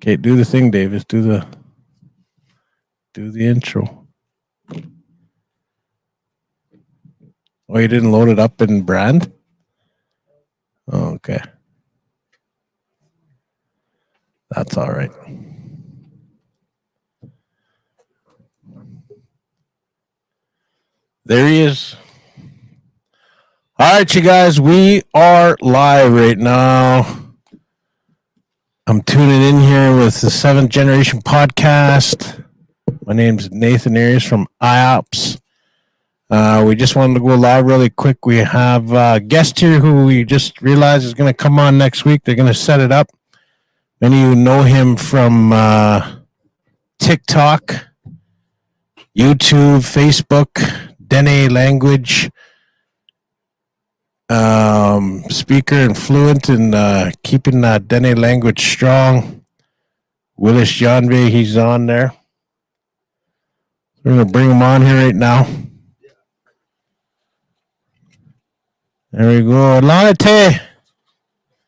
Okay, do the thing, Davis. Do the intro. Oh, you didn't load it up in Brand? Oh, okay. That's all right. There he is. All right, you guys, we are live right now. I'm tuning in here with the Seventh Generation Podcast. My name's Nathan Ayers from IOPPS. We just wanted to go live really quick. We have a guest here who we just realized is going to come on next week. They're going to set it up. Many of you know him from TikTok, YouTube, Facebook, Dene language. Speaker and fluent in keeping Dene language strong. Willis Janve, he's on there. We're going to bring him on here right now. There we go. Lanate.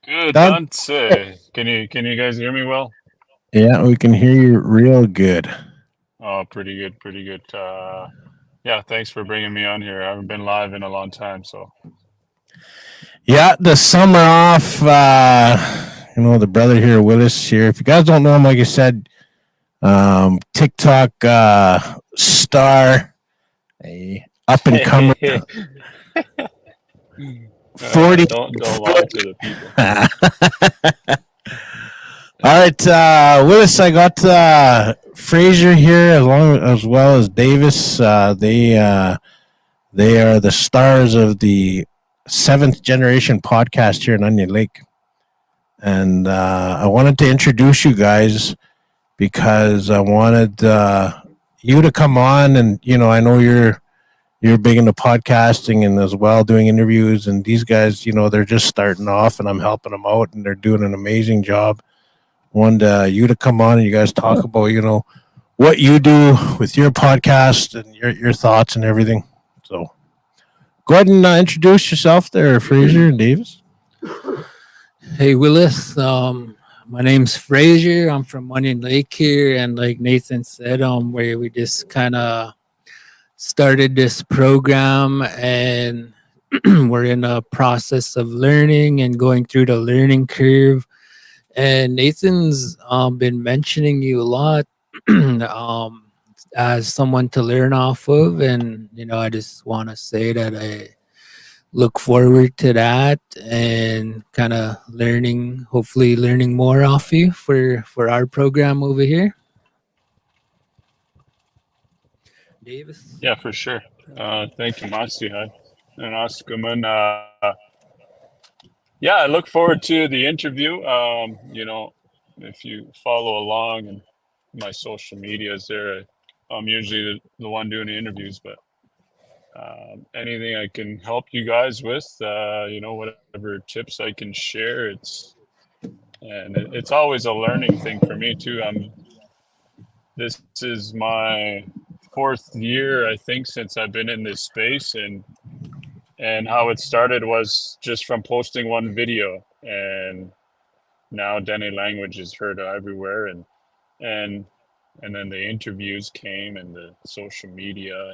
Good, Dante. Can you guys hear me well? Yeah, we can hear you real good. Oh, pretty good. Yeah, thanks for bringing me on here. I haven't been live in a long time, so. Yeah, the summer off, the brother here, Willis here. If you guys don't know him, like I said, TikTok star, a up and comer. 40. Don't lie to the people. All right, Willis, I got Fraser here as well as Davis. They are the stars of the Seventh Generation Podcast here in Onion Lake, and I wanted to introduce you guys because I wanted you to come on, and I know you're big into podcasting and as well doing interviews, and these guys, they're just starting off, and I'm helping them out, and they're doing an amazing job. Wanted you to come on and you guys talk about what you do with your podcast and your thoughts and everything. So go ahead and introduce yourself there, Fraser and Davis. Hey, Willis. My name's Fraser. I'm from Onion Lake here, and like Nathan said, where we just kind of started this program, and we're in a process of learning and going through the learning curve. And Nathan's been mentioning you a lot as someone to learn off of, and I just want to say that I look forward to that and kind of hopefully learning more off you for our program over here. Davis? Yeah, for sure. Thank you, Masihat and Oscarman. Yeah, I look forward to the interview. If you follow along in my social medias there, I'm usually the one doing the interviews, but anything I can help you guys with, whatever tips I can share, it's always a learning thing for me too. This is my 4th year, I think, since I've been in this space, and how it started was just from posting one video, and now Dene language is heard everywhere, and then the interviews came and the social media,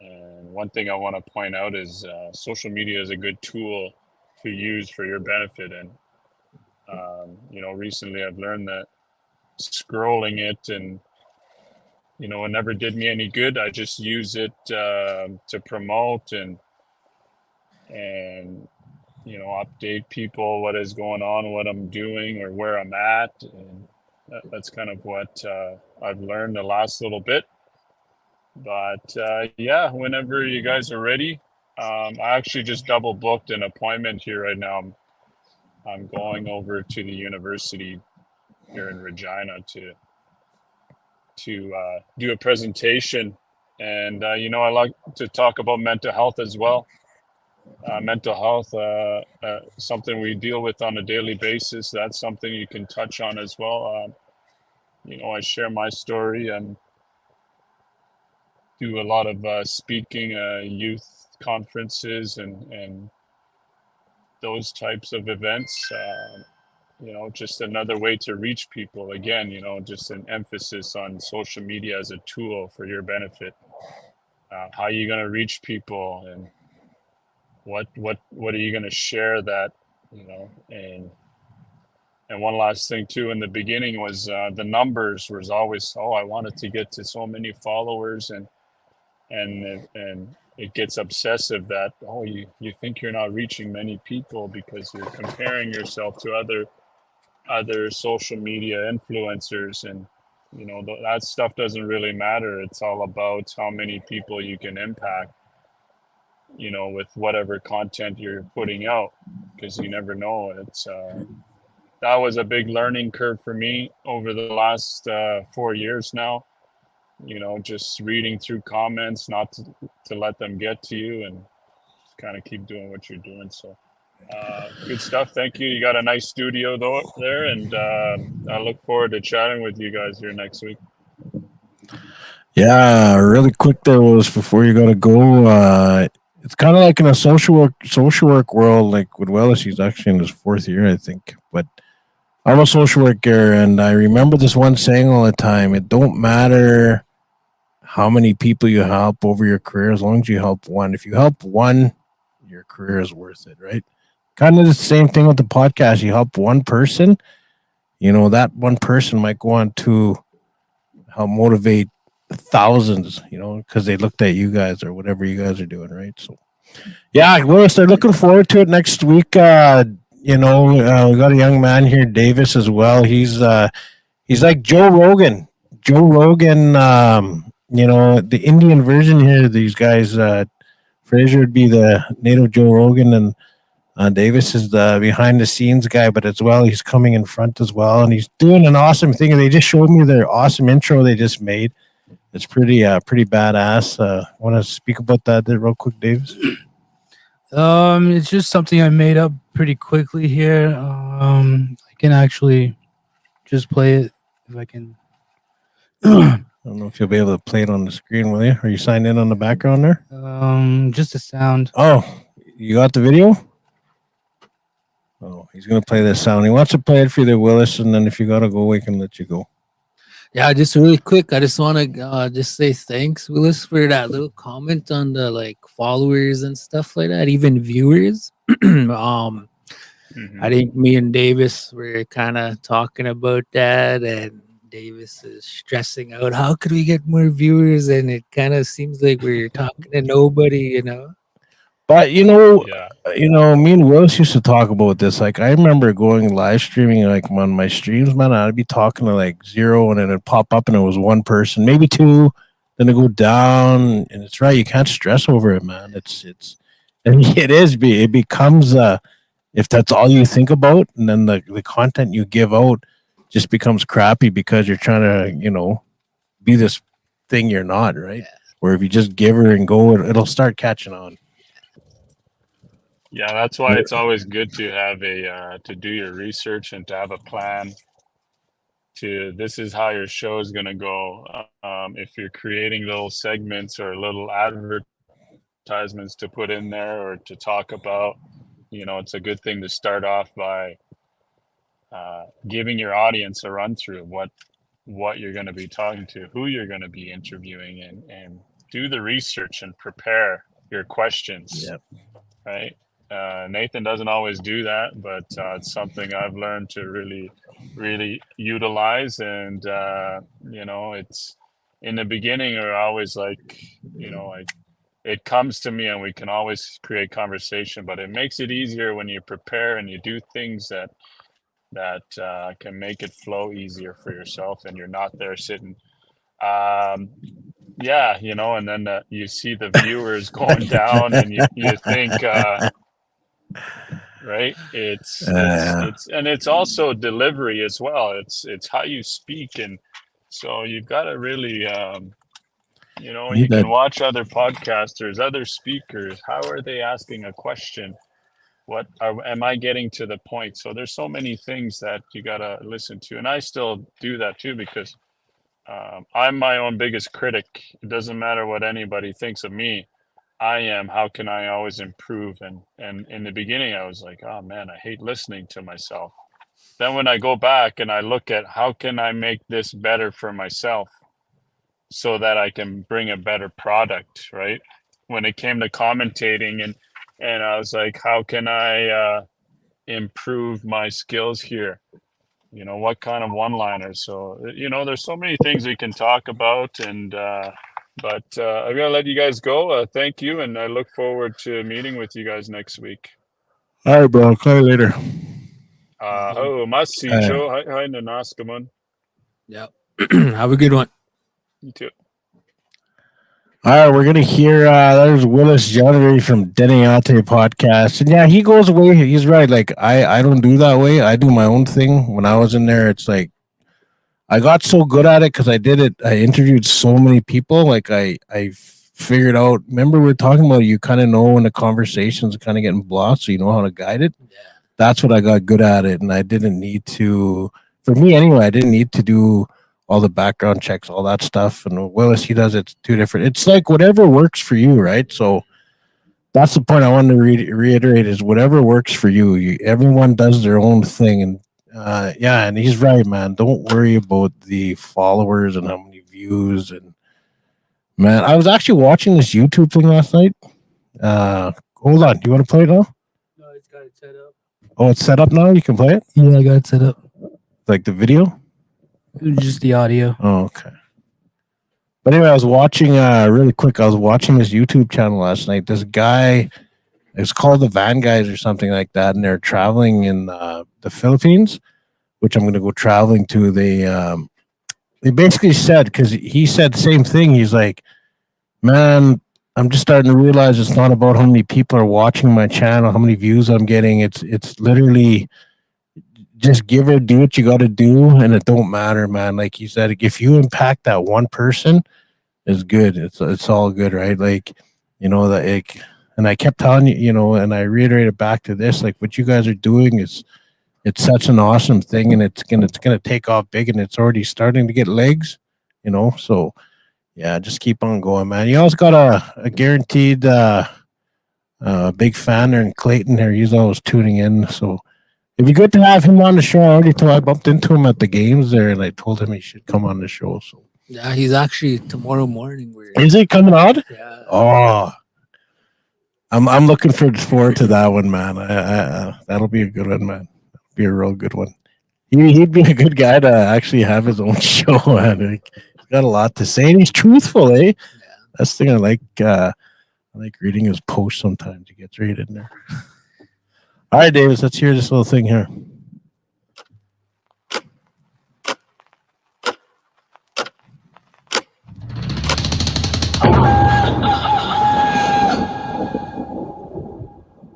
and one thing I want to point out is social media is a good tool to use for your benefit, and recently I've learned that scrolling it and it never did me any good. I just use it to promote and update people what is going on, what I'm doing, or where I'm at, and that's kind of what I've learned the last little bit. But yeah, whenever you guys are ready, I actually just double booked an appointment here right now. I'm going over to the university here in Regina to do a presentation, and I like to talk about mental health as well. Mental health, something we deal with on a daily basis. That's something you can touch on as well. I share my story and do a lot of speaking, youth conferences, and those types of events. You know, just another way to reach people. Again, you know, just an emphasis on social media as a tool for your benefit. How are you going to reach people, and what are you going to share that, you know, and one last thing too, in the beginning was the numbers was always, oh, I wanted to get to so many followers, and it gets obsessive that, oh, you think you're not reaching many people because you're comparing yourself to other social media influencers, and you know that stuff doesn't really matter. It's all about how many people you can impact, you know, with whatever content you're putting out, because you never know. It's that was a big learning curve for me over the last 4 years now. You know, just reading through comments, not to let them get to you, and just kind of keep doing what you're doing. So good stuff. Thank you. You got a nice studio though there, and I look forward to chatting with you guys here next week. Yeah, really quick there was before you gotta go. It's kind of like in a social work world. Like with Willis, he's actually in his fourth year, I think. But I'm a social worker, and I remember this one saying all the time: it don't matter how many people you help over your career, as long as you help one. If you help one, your career is worth it, right? Kind of the same thing with the podcast. You help one person, you know, that one person might go on to help motivate thousands, you know, because they looked at you guys or whatever you guys are doing, right? So, yeah, Willis, they're looking forward to it next week. We got a young man here, Davis, as well. He's like Joe Rogan. Joe Rogan, the Indian version here. These guys, Fraser would be the native Joe Rogan, and Davis is the behind the scenes guy, but as well, he's coming in front as well, and he's doing an awesome thing. They just showed me their awesome intro they just made. It's pretty badass. Want to speak about that there real quick, Davis? It's just something I made up pretty quickly here. I can actually just play it if I can. I don't know if you'll be able to play it on the screen, will you? Are you signed in on the background there? Just a sound. Oh, you got the video? Oh, he's gonna play this sound. He wants to play it for you there, Willis, and then if you gotta go, we can let you go. Yeah, just really quick. I just want to just say thanks, Willis, for that little comment on the like followers and stuff like that, even viewers. I think me and Davis were kind of talking about that, and Davis is stressing out how could we get more viewers, and it kind of seems like we're talking to nobody, you know. But Yeah. Me and Willis used to talk about this. Like, I remember going live streaming, like on my streams, man. I'd be talking to like zero, and then it'd pop up, and it was one person, maybe two. Then it go down, and it's right. You can't stress over it, man. It becomes if that's all you think about, and then the content you give out just becomes crappy because you're trying to be this thing you're not, right? Where if you just give her and go, it'll start catching on. Yeah, that's why it's always good to have to do your research and to have a plan. This is how your show is going to go. If you're creating little segments or little advertisements to put in there or to talk about, it's a good thing to start off by giving your audience a run through of what you're going to be talking to, who you're going to be interviewing, and do the research and prepare your questions. Yep. Right. Nathan doesn't always do that, but it's something I've learned to really, really utilize. And, it's in the beginning or always like, it comes to me and we can always create conversation, but it makes it easier when you prepare and you do things that can make it flow easier for yourself and you're not there sitting. Yeah, and then you see the viewers going down and you think, right? It's and it's also delivery as well. It's how you speak, and so you've got to really, you can watch other podcasters, other speakers. How are they asking a question? Am I getting to the point? So there's so many things that you got to listen to, and I still do that too because I'm my own biggest critic. It doesn't matter what anybody thinks of me. I am, how can I always improve? And in the beginning, I was like, oh man, I hate listening to myself. Then when I go back and I look at how can I make this better for myself so that I can bring a better product, right? When it came to commentating and I was like, how can I improve my skills here? You know, what kind of one-liners? So, you know, there's so many things we can talk about and but I'm gonna let you guys go. Thank you, and I look forward to meeting with you guys next week. All right, bro. I'll call you later. Oh, Masicho. Hi, Nanaskaman. Yep. Have a good one. You too. All right, we're gonna hear there's Willis Jonery from Deniate podcast, and yeah, he goes away. He's right. Like I don't do that way. I do my own thing. When I was in there, it's like I got so good at it because I did it. I interviewed so many people. Like I figured out. Remember we were talking about you kind of know when the conversation's kind of getting blocked, so you know how to guide it. Yeah. That's what I got good at it, and I didn't need to. For me anyway, I didn't need to do all the background checks, all that stuff. And Willis, he does it two different. It's like whatever works for you, right? So that's the point I wanted to reiterate is whatever works for you. Everyone does their own thing, and yeah, and he's right, man. Don't worry about the followers and how many views. And man, I was actually watching this YouTube thing last night. Hold on, you want to play it now? No, it's got it set up. Oh, it's set up now. You can play it, Yeah, I got it set up. like the video. Just the audio. Oh, okay. But anyway, I was watching really quick. I was watching this YouTube channel last night. This guy, it's called the Van Guys or something like that, and they're traveling in the Philippines, which I'm going to go traveling to. They basically said, because he said the same thing. He's like, man, I'm just starting to realize it's not about how many people are watching my channel, how many views I'm getting. It's literally just give it, do what you got to do, and it don't matter, man. Like you said, if you impact that one person, it's good. It's all good, right? Like, you know, that like, and I kept telling you, you know, and I reiterated back to this, like what you guys are doing is it's such an awesome thing, and it's gonna take off big, and it's already starting to get legs, you know. So yeah, just keep on going, man. You also got a guaranteed big fan there in Clayton there. He's always tuning in, so it'd be good to have him on the show. I bumped into him at the games there, and I told him he should come on the show. So Yeah, he's actually tomorrow morning. is he coming out? Yeah. Oh, I'm looking forward to that one, man. I that'll be a good one, man. Be a real good one. He'd be a good guy to actually have his own show. Man. Like, he's got a lot to say, and he's truthful, eh? Yeah. That's the thing I like. I like reading his posts sometimes. He gets right in there. All right, Davis, let's hear this little thing here.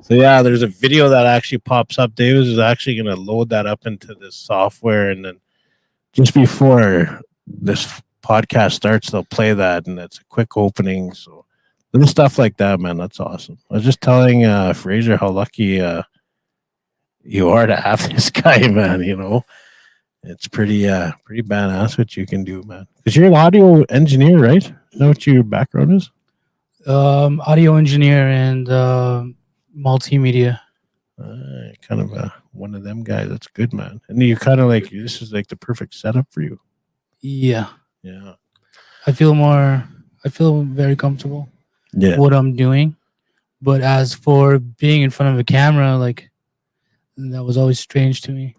So yeah, there's a video that actually pops up. Davis is actually going to load that up into this software, and then just before this podcast starts, they'll play that, and it's a quick opening. So little stuff like that, man, that's awesome. I was just telling Fraser how lucky you are to have this guy, man. You know, it's pretty badass what you can do, man. Because you're an audio engineer, right? You know what your background is? Audio engineer and multimedia. Kind of one of them guys. That's good, man. And you kind of like this is like the perfect setup for you. Yeah. Yeah. I feel very comfortable Yeah. what I'm doing. But as for being in front of a camera, like that was always strange to me.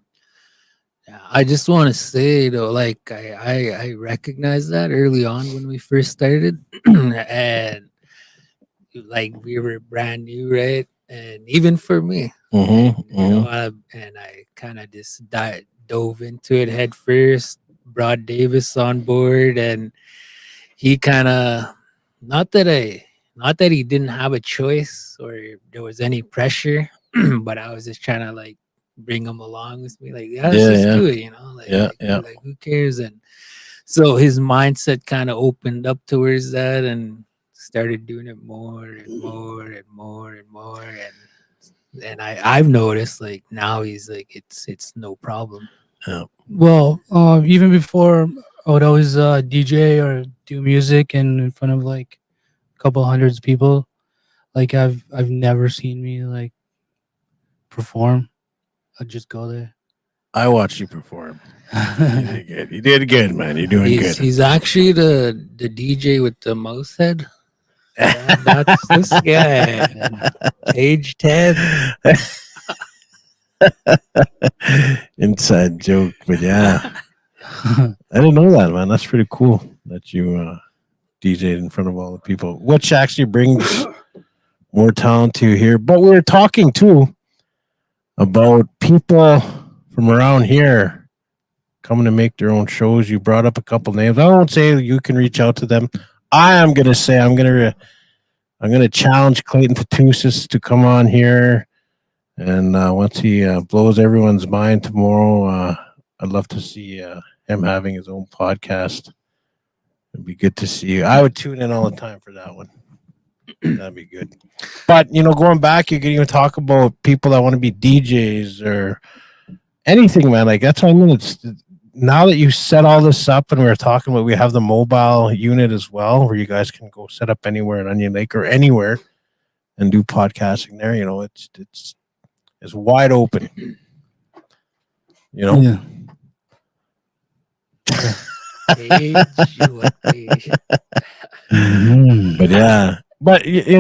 Yeah, I just want to say though, like I recognized that early on when we first started, and like we were brand new, right? And even for me, Mm-hmm. you know, and I kind of just dove into it head first. Brought Davis on board, and he kind of not that he didn't have a choice or there was any pressure, but I was just trying to like bring him along with me, like let's just do it, you know, like who cares? And so his mindset kind of opened up towards that and started doing it more and more and more and more, and I've noticed like now he's like it's no problem. Yeah. Well, even before I would always DJ or do music in front of like a couple hundreds of people. Like I've never seen me like perform. I'd just go there. I watched you perform. You did good. You did good, man. You're doing good. He's actually the DJ with the mouse head. That's this guy. Age 10. Inside joke, but yeah. I didn't know that, man. That's pretty cool that you DJ'd in front of all the people, which actually brings more talent to you here. But we were talking too about people from around here coming to make their own shows. You brought up a couple names. I won't say you can reach out to them. I am gonna say I'm gonna challenge Clayton Tatusis to come on here, and once he blows everyone's mind tomorrow, I'd love to see him having his own podcast. It'd be good to see you. I would tune in all the time for that one. That'd be good. But going back, you can even talk about people that want to be DJs or anything, man. Like that's what I mean. It's now that you set all this up, and we were talking about, we have the mobile unit as well, where you guys can go set up anywhere in Onion Lake or anywhere and do podcasting there. It's wide open. Yeah. But yeah, but and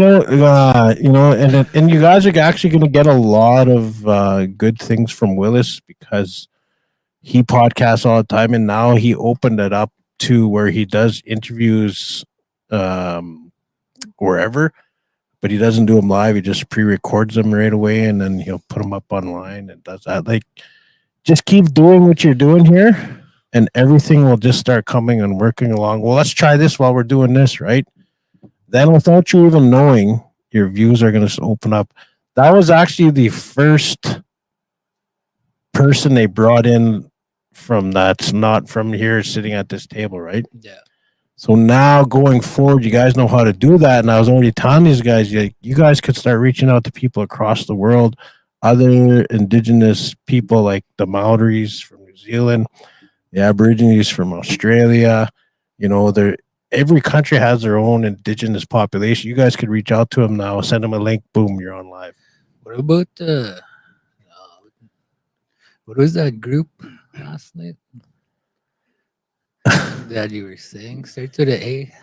you guys are actually going to get a lot of good things from Willis, because he podcasts all the time, and now he opened it up to where he does interviews wherever, but he doesn't do them live. He just pre-records them right away, and then he'll put them up online and does that. Like, just keep doing what you're doing here, and everything will just start coming and working along. Well, let's try this while we're doing this, right? Then without you even knowing, your views are going to open up. That was actually the first person they brought in from that's not from here sitting at this table, right? Yeah. So now going forward, you guys know how to do that. And I was already telling these guys, you guys could start reaching out to people across the world, other indigenous people like the Maoris from New Zealand, the Aborigines from Australia. Every country has their own indigenous population. You guys could reach out to them now, send them a link, boom, you're on live. What about what was that group last night that you were saying? Start to the A.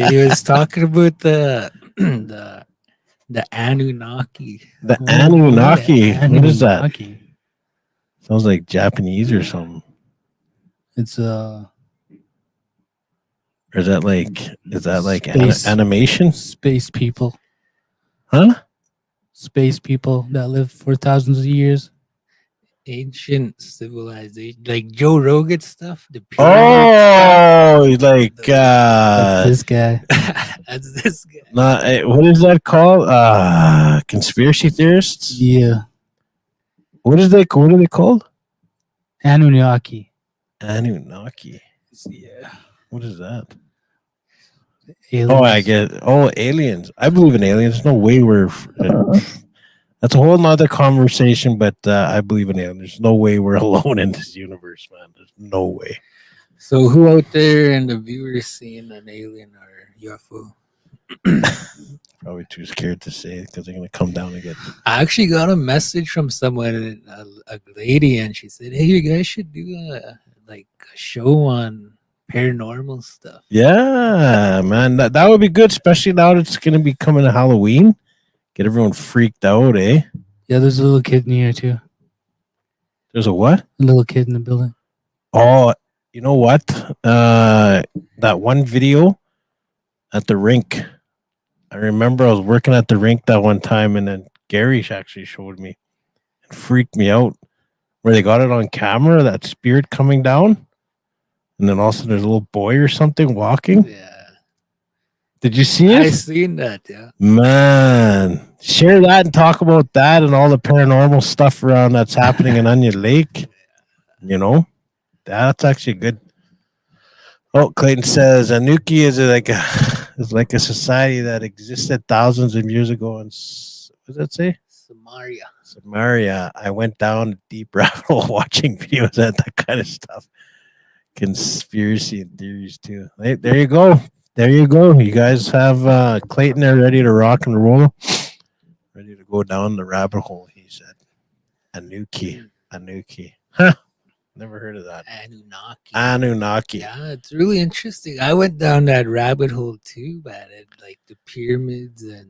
He was talking about the Anunnaki. The Anunnaki. What is that? Anunnaki. Sounds like Japanese or something. It's Or is that like Space. animation? Space people. Huh? Space people that live for thousands of years. Ancient civilization, like Joe Rogan stuff. The Oh, like That's this guy. That's this guy. what is that called? Conspiracy theorists? Yeah. What are they called? Anunnaki. Anunnaki. Yeah. What is that? Aliens. Oh, I get it. Oh, aliens. I believe in aliens. There's no way we're. That's a whole nother conversation, but I believe in aliens. There's no way we're alone in this universe, man. There's no way. So, who out there in the viewers seeing an alien or UFO? Probably too scared to say it because they're going to come down and get. I actually got a message from someone, a lady, and she said, "Hey, you guys should do a show on paranormal stuff." Yeah, man. That would be good, especially now that it's going to be coming to Halloween. Get everyone freaked out, eh? Yeah, there's a little kid in here too. There's a what? A little kid in the building. Oh, you know what? That one video at the rink. I remember I was working at the rink that one time, and then Gary actually showed me. It freaked me out. Where they got it on camera, that spirit coming down, and then also there's a little boy or something walking. Yeah, Did you see I it? seen that. Yeah, Man, share that and talk about that and all the paranormal stuff around that's happening in Onion Lake. That's actually good. Oh, Clayton says Anunnaki is like a society that existed thousands of years ago. And what does that say? Samaria. I went down a deep rabbit hole watching videos of that kind of stuff. Conspiracy and theories too. Hey, there you go. there you go. You guys have Clayton there ready to rock and roll, ready to go down the rabbit hole. He said, Anuki. Huh? Never heard of that. Anunnaki. Yeah, it's really interesting. I went down that rabbit hole too, man. Like the pyramids, and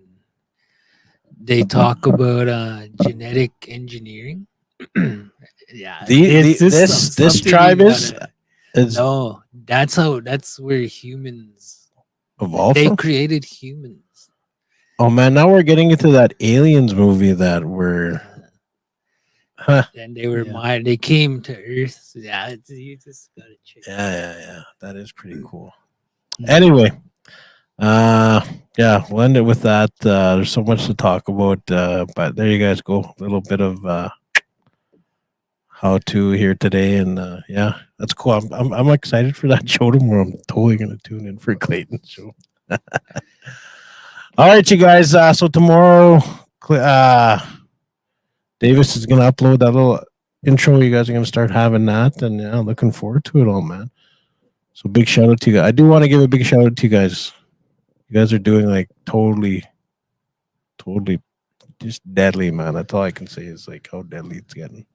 they talk about genetic engineering. Yeah, it's just This something tribe you is no, that's where humans evolved they from. created humans. Oh man, now we're getting into that aliens movie that we're. Huh. And they were Yeah. they came to Earth. Yeah, you just gotta check. Yeah. That is pretty cool. Mm. Anyway, yeah, we'll end it with that. There's so much to talk about, but there you guys go. A little bit of how to here today, and yeah, that's cool. I'm excited for that show tomorrow. I'm totally gonna tune in for Clayton's show. All right, you guys. So tomorrow, Davis is gonna upload that little intro. You guys are gonna start having that, and yeah, looking forward to it all, man. So big shout out to you guys. I do want to give a big shout out to you guys. You guys are doing like totally just deadly, man. That's all I can say is like how deadly it's getting.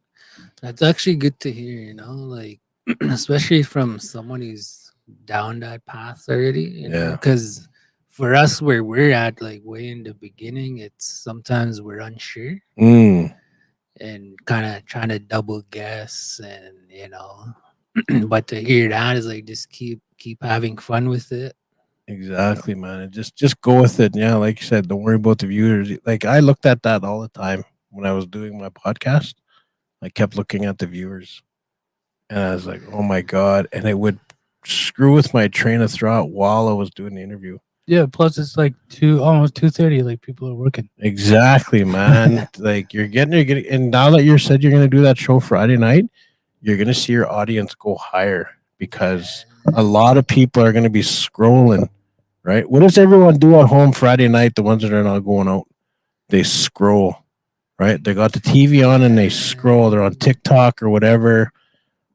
That's actually good to hear, like especially from someone who's down that path already, Yeah. because for us where we're at, like way in the beginning, it's sometimes we're unsure and kind of trying to double guess, and but to hear that is like just keep having fun with it. Exactly, man. And just go with it. Yeah, like you said, don't worry about the viewers. Like I looked at that all the time when I was doing my podcast. I kept looking at the viewers, and I was like, "Oh my god!" And it would screw with my train of thought while I was doing the interview. Yeah. Plus, it's like almost 2:30. Like people are working. Exactly, man. Like you're getting, and now that you said you're gonna do that show Friday night, you're gonna see your audience go higher because a lot of people are gonna be scrolling. Right? What does everyone do at home Friday night? The ones that are not going out, they scroll. Right? They got the TV on and they scroll. They're on TikTok or whatever.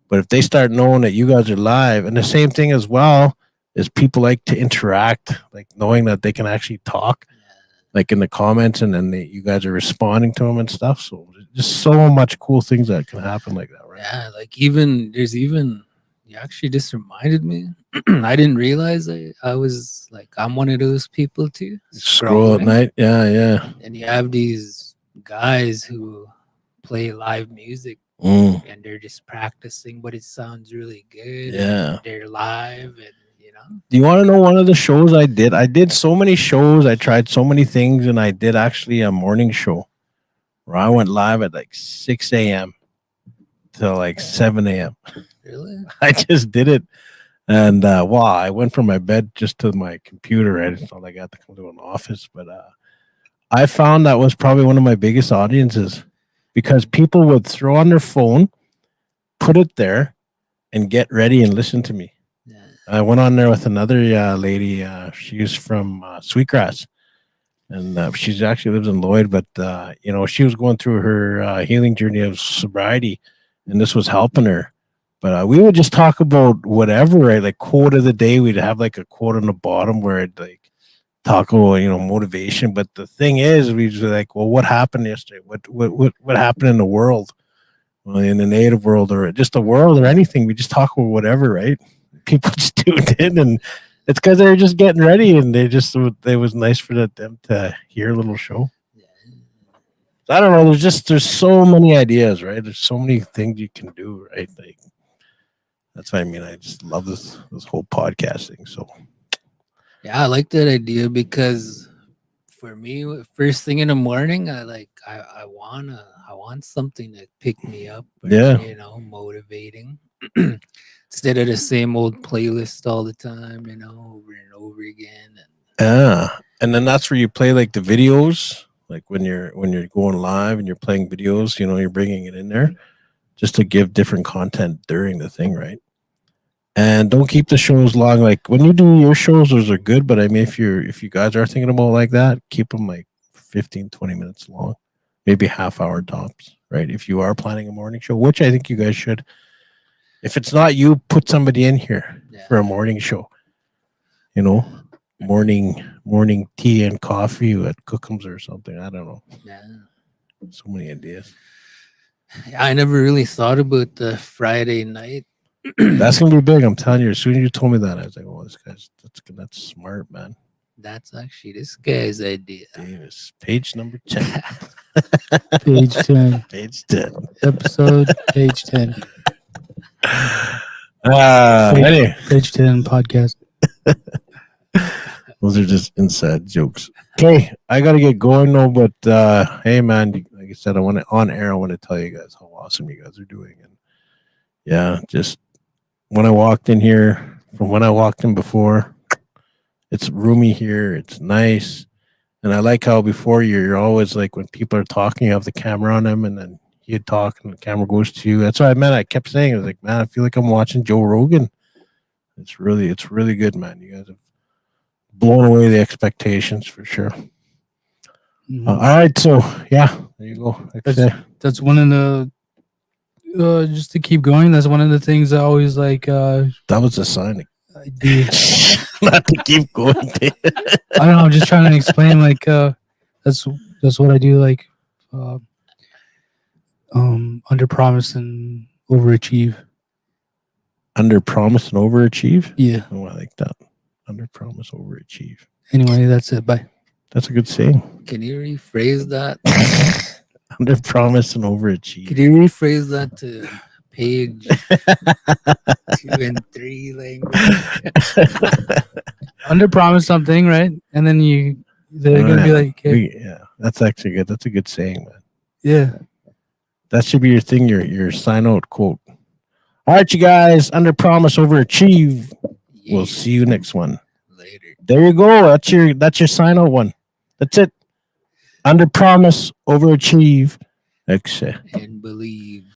But if they start knowing that you guys are live, and the same thing as well is people like to interact, like knowing that they can actually talk, like in the comments, and then you guys are responding to them and stuff. So just so much cool things that can happen like that, right? Yeah, like there's even you actually just reminded me. I didn't realize I was like I'm one of those people too. Scroll at Scrolling. night, yeah. And you have these guys who play live music Mm, and they're just practicing, but it sounds really good. yeah. And they're live, and Do you want to know one of the shows I did? I did so many shows. I tried so many things, and I did actually a morning show where I went live at like 6 a.m. till like 7 a.m. really. I just did it. And wow, I went from my bed just to my computer. Right? It's not like I had to come to an office, but I found that was probably one of my biggest audiences because people would throw on their phone, put it there, and get ready and listen to me. Yeah. I went on there with another lady. She's from Sweetgrass, and she actually lives in Lloyd. But she was going through her healing journey of sobriety, and this was helping her. But we would just talk about whatever, right? Like quote of the day. We'd have like a quote on the bottom where it like talk about motivation. But the thing is, we just like, well, what happened yesterday? What happened in the world? Well, in the native world or just the world or anything. We just talk about whatever, right? People just tuned in, and it's because they were just getting ready, and it was nice for them to hear a little show. I don't know. There's so many ideas, right? There's so many things you can do, right? Like that's what I mean. I just love this whole podcasting. So Yeah, I like that idea because for me, first thing in the morning, I want something to pick me up. Or, Yeah. Motivating instead of the same old playlist all the time, over and over again. And then that's where you play like the videos, like when you're going live and you're playing videos. You're bringing it in there just to give different content during the thing, right? And don't keep the shows long. Like when you do your shows, those are good. But I mean, if you guys are thinking about like that, keep them like 15, 20 minutes long, maybe half hour tops, right? If you are planning a morning show, which I think you guys should. If it's not you, put somebody in here for a morning show. morning tea and coffee at Cookham's or something. I don't know. Yeah. So many ideas. I never really thought about the Friday night. That's gonna be big. I'm telling you. As soon as you told me that, I was like, "Oh, this guy's that's smart, man." That's actually this guy's idea. Davis, page number 10. Page 10. Page 10. Episode page 10. Anyway, Page 10 podcast. those are just inside jokes. Okay, I gotta get going though. But hey, man, like I said, I want to on air. I want to tell you guys how awesome you guys are doing, and yeah, just when I walked in here, from when I walked in before, it's roomy here. It's nice, and I like how before you're always like when people are talking, you have the camera on them, and then you talk, and the camera goes to you. That's what I meant. I kept saying, I was like, man, I feel like I'm watching Joe Rogan. It's really good, man. You guys have blown away the expectations for sure. Mhm. All right, so yeah, there you go. Like I said, That's one of the just to keep going. That's one of the things I always like. that was a sign I do. not to keep going. I don't know. I'm just trying to explain. Like that's what I do. Like under promise and overachieve. Under promise and overachieve. Yeah. Oh, I like that. Under promise, overachieve. Anyway, that's it. Bye. That's a good saying. Can you rephrase that? Under promise and overachieve. Could you rephrase that to page 2 and 3 language? Under promise something, right? And then they're gonna be like, hey, Yeah, that's actually good. That's a good saying, man. yeah. That should be your thing. Your sign out quote. All right, you guys. Under promise, overachieve. Yeah. We'll see you next one. Later. There you go. That's your sign out one. That's it. Under promise, overachieve. Excellent. And believe.